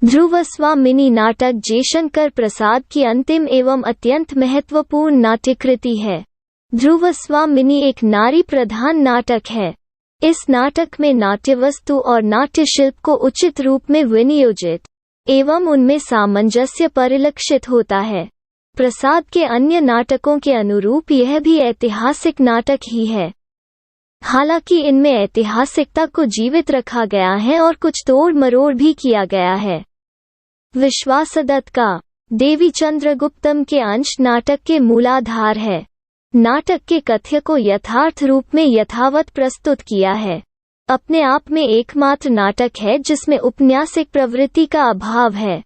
ध्रुवस्वामिनी नाटक जयशंकर प्रसाद की अंतिम एवं अत्यंत महत्वपूर्ण नाट्यकृति है। ध्रुवस्वामिनी एक नारी प्रधान नाटक है। इस नाटक में नाट्यवस्तु और नाट्यशिल्प को उचित रूप में विनियोजित एवं उनमें सामंजस्य परिलक्षित होता है। प्रसाद के अन्य नाटकों के अनुरूप यह भी ऐतिहासिक नाटक ही है, हालांकि इनमें ऐतिहासिकता को जीवित रखा गया है और कुछ तोड़ मरोड़ भी किया गया है। विश्वासदत्त का देवी चंद्रगुप्तम के अंश नाटक के मूलाधार है। नाटक के कथ्य को यथार्थ रूप में यथावत प्रस्तुत किया है। अपने आप में एकमात्र नाटक है जिसमें औपन्यासिक प्रवृत्ति का अभाव है।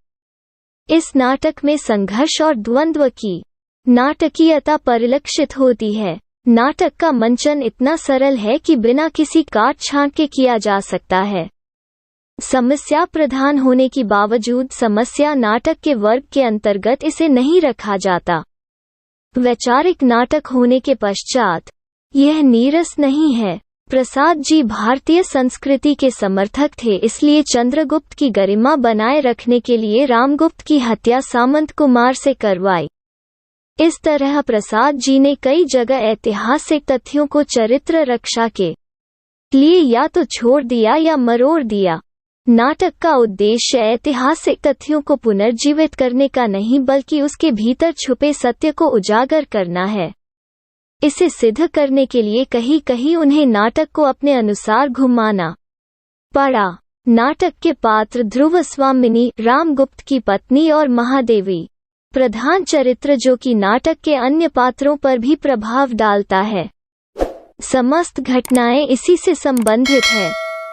इस नाटक में संघर्ष और द्वंद्व की नाटकीयता परिलक्षित होती है। नाटक का मंचन इतना सरल है कि बिना किसी काट छांट के किया जा सकता है। समस्या प्रधान होने के बावजूद समस्या नाटक के वर्ग के अंतर्गत इसे नहीं रखा जाता। वैचारिक नाटक होने के पश्चात यह नीरस नहीं है। प्रसाद जी भारतीय संस्कृति के समर्थक थे, इसलिए चंद्रगुप्त की गरिमा बनाए रखने के लिए रामगुप्त की हत्या सामंत कुमार से करवाई। इस तरह प्रसाद जी ने कई जगह ऐतिहासिक तथ्यों को चरित्र रक्षा के लिए या तो छोड़ दिया या मरोड़ दिया। नाटक का उद्देश्य ऐतिहासिक तथ्यों को पुनर्जीवित करने का नहीं बल्कि उसके भीतर छुपे सत्य को उजागर करना है। इसे सिद्ध करने के लिए कहीं कहीं उन्हें नाटक को अपने अनुसार घुमाना पड़ा। नाटक के पात्र ध्रुवस्वामिनी, रामगुप्त की पत्नी और महादेवी प्रधान चरित्र जो कि नाटक के अन्य पात्रों पर भी प्रभाव डालता है। समस्त घटनाएं इसी से संबंधित है।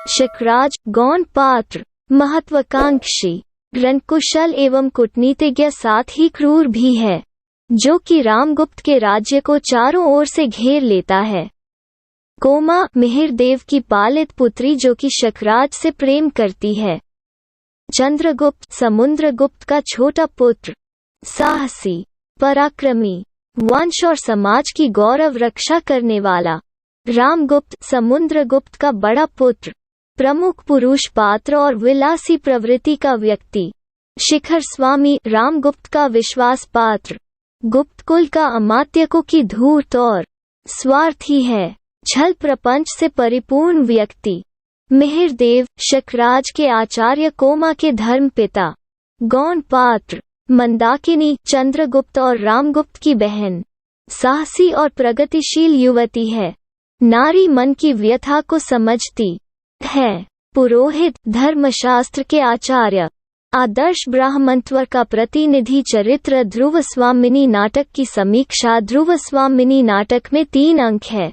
शकराज गौण पात्र महत्वाकांक्षी, रणकुशल एवं कूटनीतिज्ञ, साथ ही क्रूर भी है, जो कि रामगुप्त के राज्य को चारों ओर से घेर लेता है। कोमा मिहिरदेव की पालित पुत्री जो कि शकराज से प्रेम करती है। चंद्रगुप्त समुद्रगुप्त का छोटा पुत्र, साहसी, पराक्रमी, वंश और समाज की गौरव रक्षा करने वाला। रामगुप्त समुद्रगुप्त का बड़ा पुत्र, प्रमुख पुरुष पात्र और विलासी प्रवृत्ति का व्यक्ति। शिखर स्वामी रामगुप्त का विश्वास पात्र, गुप्तकुल का अमात्यकों की धूर्त और स्वार्थी है, छल प्रपंच से परिपूर्ण व्यक्ति। मिहिरदेव शकराज के आचार्य, कोमा के धर्मपिता। गौण पात्र मंदाकिनी चंद्रगुप्त और रामगुप्त की बहन, साहसी और प्रगतिशील युवती है, नारी मन की व्यथा को समझती है। पुरोहित धर्मशास्त्र के आचार्य, आदर्श ब्राह्मणत्व का प्रतिनिधि चरित्र। ध्रुवस्वामिनी नाटक की समीक्षा। ध्रुवस्वामिनी नाटक में 3 अंक है।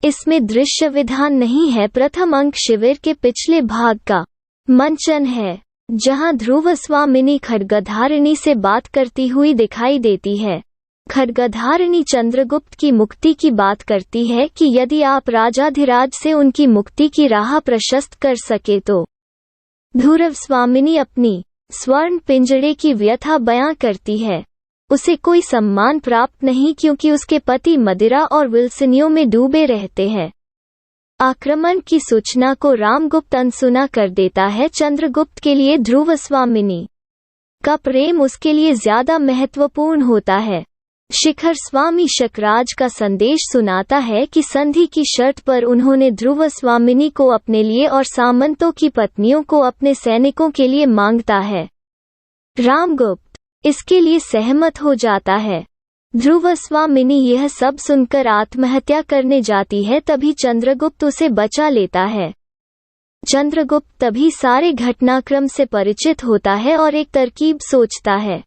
इसमें दृश्य विधान नहीं है। प्रथम अंक शिविर के पिछले भाग का मंचन है, जहां ध्रुवस्वामिनी खड्गधारिणी से बात करती हुई दिखाई देती है। खड्गधारिणी चंद्रगुप्त की मुक्ति की बात करती है कि यदि आप राजाधिराज से उनकी मुक्ति की राह प्रशस्त कर सके तो। ध्रुवस्वामिनी अपनी स्वर्ण पिंजड़े की व्यथा बयां करती है। उसे कोई सम्मान प्राप्त नहीं क्योंकि उसके पति मदिरा और विल्सनियों में डूबे रहते हैं। आक्रमण की सूचना को रामगुप्त अनसुना कर देता है। चंद्रगुप्त के लिए ध्रुवस्वामिनी का प्रेम उसके लिए ज्यादा महत्वपूर्ण होता है। शिखर स्वामी शकराज का संदेश सुनाता है कि संधि की शर्त पर उन्होंने ध्रुवस्वामिनी को अपने लिए और सामंतों की पत्नियों को अपने सैनिकों के लिए मांगता है। रामगुप्त इसके लिए सहमत हो जाता है। ध्रुवस्वामिनी यह सब सुनकर आत्महत्या करने जाती है, तभी चंद्रगुप्त उसे बचा लेता है। चंद्रगुप्त तभी सारे घटनाक्रम से परिचित होता है और एक तरकीब सोचता है।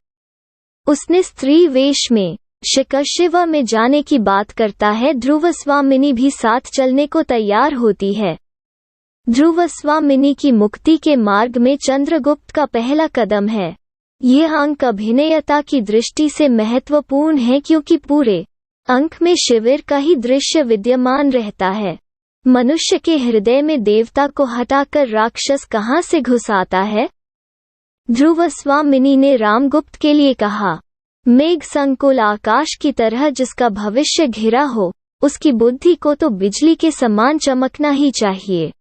उसने स्त्री वेश में शिखरशिवा में जाने की बात करता है। ध्रुवस्वामिनी भी साथ चलने को तैयार होती है। ध्रुवस्वामिनी की मुक्ति के मार्ग में चंद्रगुप्त का पहला कदम है। यह अंक अभिनयता की दृष्टि से महत्वपूर्ण है क्योंकि पूरे अंक में शिविर का ही दृश्य विद्यमान रहता है। मनुष्य के हृदय में देवता को हटाकर राक्षस कहाँ से घुस आता है? ध्रुवस्वामिनी ने रामगुप्त के लिए कहा, मेघ संकुल आकाश की तरह जिसका भविष्य घिरा हो, उसकी बुद्धि को तो बिजली के समान चमकना ही चाहिए।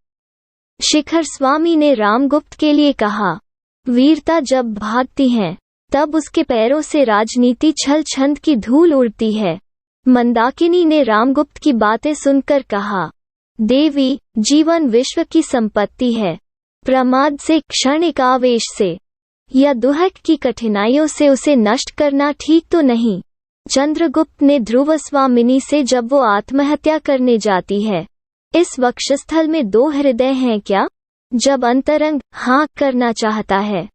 शिखर स्वामी ने रामगुप्त के लिए कहा, वीरता जब भागती हैं, तब उसके पैरों से राजनीति छल छंद की धूल उड़ती है। मंदाकिनी ने रामगुप्त की बातें सुनकर कहा, देवी, जीवन विश्व की संपत्ति है। प्रमाद से, क्षणिक आवेश से या दुहक की कठिनाइयों से उसे नष्ट करना ठीक तो नहीं। चंद्रगुप्त ने ध्रुवस्वामिनी से, जब वो आत्महत्या करने जाती है, इस वक्षस्थल में 2 हृदय हैं क्या? जब अंतरंग हाँ करना चाहता है,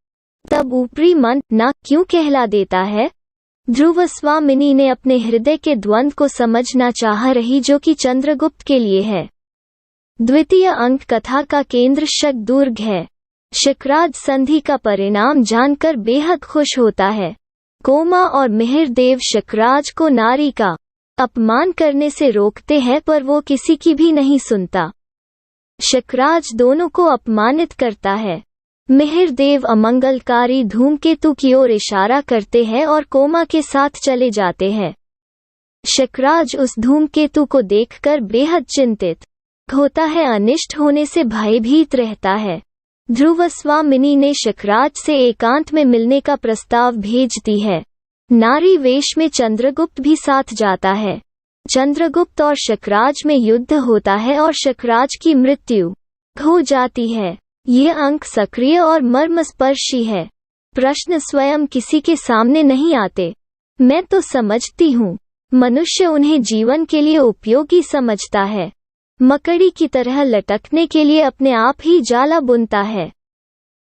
तब ऊपरी मन ना क्यों कहला देता है? ध्रुवस्वामिनी ने अपने हृदय के द्वंद्व को समझना चाह रही, जो कि चंद्रगुप्त के लिए है। द्वितीय अंक कथा का केंद्र शक्दुर्ग है। शकराज संधि का परिणाम जानकर बेहद खुश होता है। कोमा और मिहिरदेव शकराज को नारी का अपमान करने से रोकते हैं, पर वो किसी की भी नहीं सुनता। शकराज दोनों को अपमानित करता है। मिहिरदेव अमंगलकारी धूमकेतु की ओर इशारा करते हैं और कोमा के साथ चले जाते हैं। शकराज उस धूमकेतु को देखकर बेहद चिंतित होता है, अनिष्ट होने से भयभीत रहता है। ध्रुवस्वामिनी ने शकराज से एकांत में मिलने का प्रस्ताव भेजती है। नारी वेश में चंद्रगुप्त भी साथ जाता है। चंद्रगुप्त और शकराज में युद्ध होता है और शकराज की मृत्यु हो जाती है। ये अंक सक्रिय और मर्मस्पर्शी है। प्रश्न स्वयं किसी के सामने नहीं आते। मैं तो समझती हूँ मनुष्य उन्हें जीवन के लिए उपयोगी समझता है। मकड़ी की तरह लटकने के लिए अपने आप ही जाला बुनता है।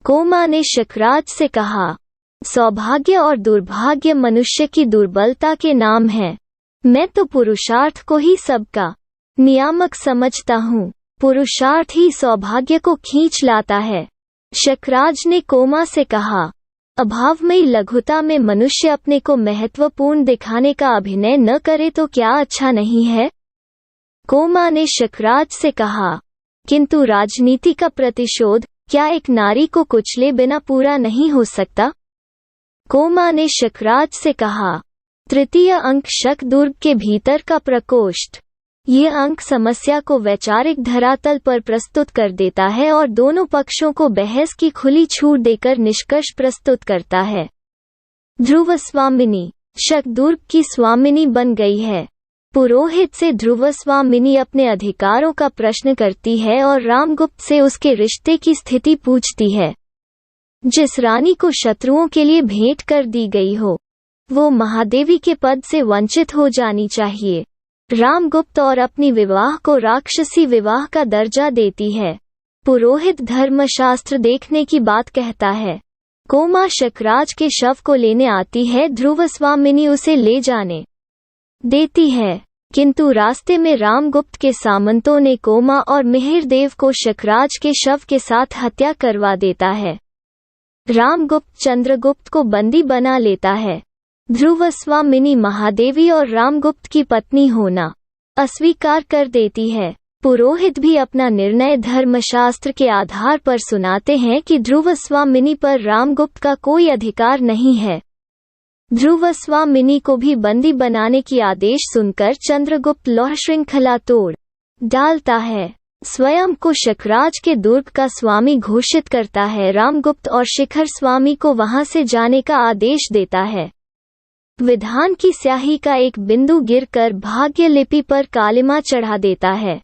कोमा ने शकराज से कहा, सौभाग्य और दुर्भाग्य मनुष्य की दुर्बलता के नाम हैं। मैं तो पुरुषार्थ को ही सबका नियामक समझता हूँ। पुरुषार्थ ही सौभाग्य को खींच लाता है। शकराज ने कोमा से कहा, अभावमयी लघुता में मनुष्य अपने को महत्वपूर्ण दिखाने का अभिनय न करे तो क्या अच्छा नहीं है? कोमा ने शकराज से कहा, किंतु राजनीति का प्रतिशोध क्या एक नारी को कुचले बिना पूरा नहीं हो सकता? कोमा ने शकराज से कहा, तृतीय अंक शक्दुर्ग के भीतर का प्रकोष्ठ। ये अंक समस्या को वैचारिक धरातल पर प्रस्तुत कर देता है और दोनों पक्षों को बहस की खुली छूट देकर निष्कर्ष प्रस्तुत करता है। ध्रुवस्वामिनी शक्दुर्ग की स्वामिनी बन गई है। पुरोहित से ध्रुवस्वामिनी अपने अधिकारों का प्रश्न करती है और रामगुप्त से उसके रिश्ते की स्थिति पूछती है। जिस रानी को शत्रुओं के लिए भेंट कर दी गई हो, वो महादेवी के पद से वंचित हो जानी चाहिए। रामगुप्त और अपनी विवाह को राक्षसी विवाह का दर्जा देती है। पुरोहित धर्मशास्त्र देखने की बात कहता है। कोमा शकराज के शव को लेने आती है। ध्रुवस्वामिनी उसे ले जाने देती है, किंतु रास्ते में रामगुप्त के सामंतों ने कोमा और मिहिरदेव को शकराज के शव के साथ हत्या करवा देता है। रामगुप्त चंद्रगुप्त को बंदी बना लेता है। ध्रुवस्वामिनी महादेवी और रामगुप्त की पत्नी होना अस्वीकार कर देती है। पुरोहित भी अपना निर्णय धर्मशास्त्र के आधार पर सुनाते हैं कि ध्रुवस्वामिनी पर रामगुप्त का कोई अधिकार नहीं है। ध्रुवस्वामिनी को भी बंदी बनाने की आदेश सुनकर चंद्रगुप्त लौह श्रृंखला तोड़ डालता है। स्वयं को शकराज के दुर्ग का स्वामी घोषित करता है। रामगुप्त और शिखर स्वामी को वहां से जाने का आदेश देता है। विधान की स्याही का एक बिंदु गिरकर भाग्य लिपि पर कालिमा चढ़ा देता है।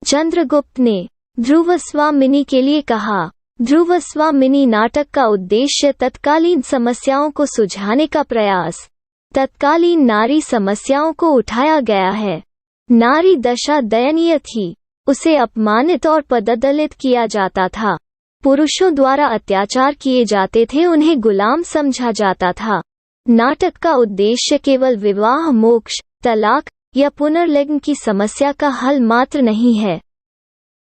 चंद्रगुप्त ने ध्रुवस्वामिनी के लिए कहा, ध्रुवस्वामिनी नाटक का उद्देश्य तत्कालीन समस्याओं को सुलझाने का प्रयास। तत्कालीन नारी समस्याओं को उठाया गया है। नारी दशा दयनीय थी। उसे अपमानित और पददलित किया जाता था। पुरुषों द्वारा अत्याचार किए जाते थे, उन्हें गुलाम समझा जाता था। नाटक का उद्देश्य केवल विवाह, मोक्ष, तलाक या पुनर्लिंग की समस्या का हल मात्र नहीं है।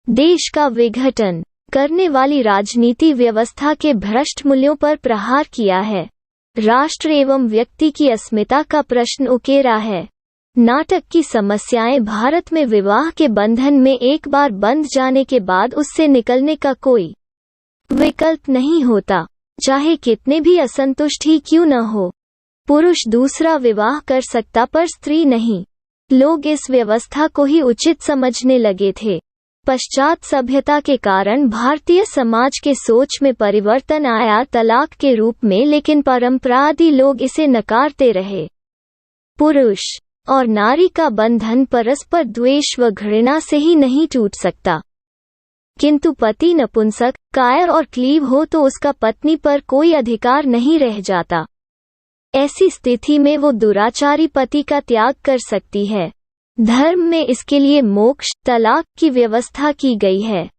देश का विघटन करने वाली राजनीति व्यवस्था के भ्रष्ट मूल्यों पर प्रहार किया है। राष्ट्र एवं व्यक्ति की अस्मिता का प्रश्न उकेरा है। नाटक की समस्याएं भारत में विवाह के बंधन में एक बार बंध जाने के बाद उससे निकलने का कोई विकल्प नहीं होता, चाहे कितने भी असंतुष्ट ही क्यों न हो। पुरुष दूसरा विवाह कर सकता पर स्त्री नहीं। लोग इस व्यवस्था को ही उचित समझने लगे थे। पश्चात सभ्यता के कारण भारतीय समाज के सोच में परिवर्तन आया तलाक के रूप में, लेकिन परंपरादि लोग इसे नकारते रहे। पुरुष और नारी का बंधन परस्पर द्वेष व घृणा से ही नहीं टूट सकता, किंतु पति नपुंसक, कायर और क्लीब हो तो उसका पत्नी पर कोई अधिकार नहीं रह जाता। ऐसी स्थिति में वो दुराचारी पति का त्याग कर सकती है। धर्म में इसके लिए मोक्ष, तलाक की व्यवस्था की गई है।